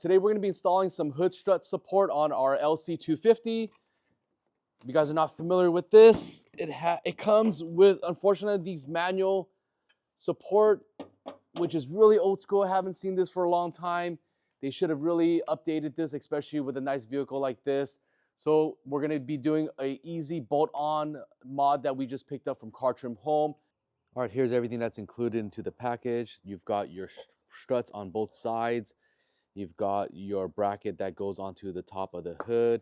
Today we're going to be installing some hood strut support on our LC250. If you guys are not familiar with this, it comes with, unfortunately, these manual support, which is really old school. I haven't seen this for a long time. They should have really updated this, especially with a nice vehicle like this. So we're going to be doing a easy bolt-on mod that we just picked up from Car Trim Home. All right, here's everything that's included into the package. You've got your struts on both sides. You've got your bracket that goes onto the top of the hood.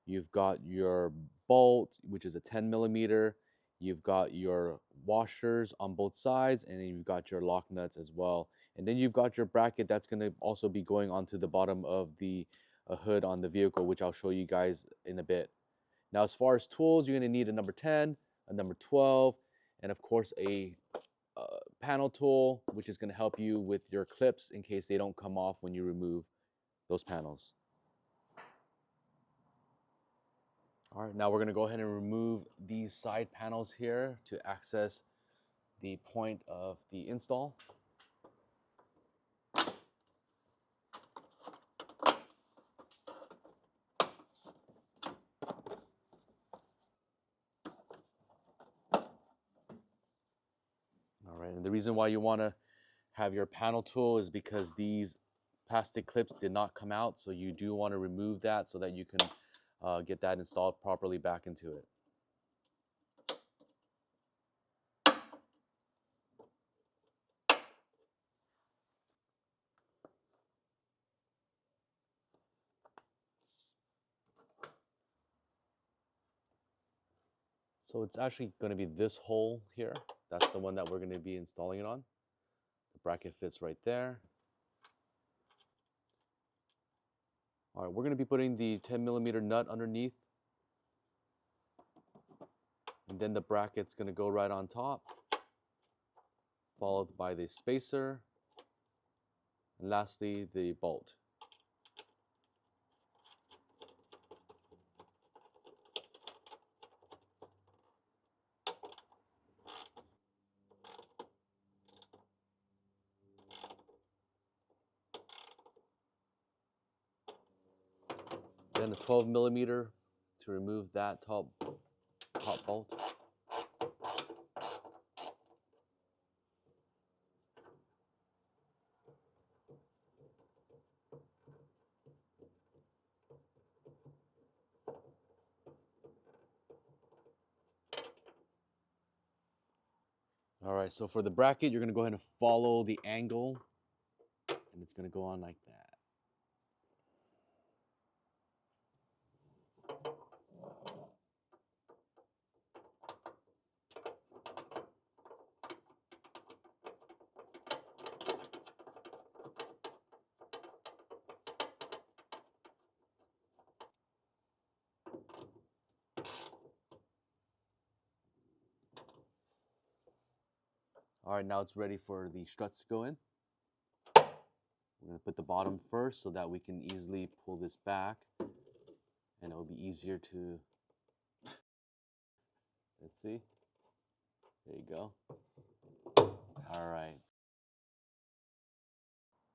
You've got your bolt, which is a 10 millimeter. You've got your washers on both sides, and then you've got your lock nuts as well. And then you've got your bracket that's going to also be going onto the bottom of the hood on the vehicle, which I'll show you guys in a bit. Now, as far as tools, you're going to need a number 10, a number 12, and of course a panel tool, which is going to help you with your clips in case they don't come off when you remove those panels. All right, now we're going to go ahead and remove these side panels here to access the point of the install. All right, and the reason why you want to have your panel tool is because these plastic clips did not come out, so you do want to remove that so that you can get that installed properly back into it. So it's actually going to be this hole here. That's the one that we're going to be installing it on. The bracket fits right there. All right, we're going to be putting the 10 millimeter nut underneath. And then the bracket's going to go right on top, followed by the spacer, and lastly the bolt. Then a 12 millimeter to remove that top bolt. All right, so for the bracket, you're going to go ahead and follow the angle, and it's going to go on like that. All right, now it's ready for the struts to go in. We're going to put the bottom first so that we can easily pull this back, and it will be easier to, let's see, there you go. All right.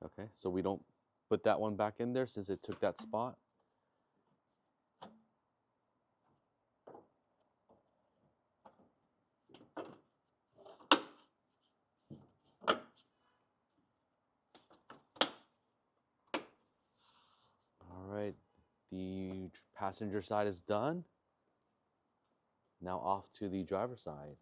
Okay, so we don't put that one back in there since it took that spot. All right, the passenger side is done. Now off to the driver's side.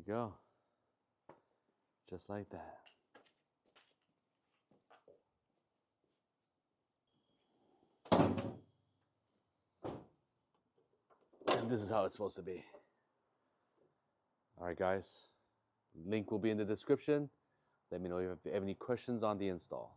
you go. Just like that. And this is how it's supposed to be. All right, guys. Link will be in the description. Let me know if you have any questions on the install.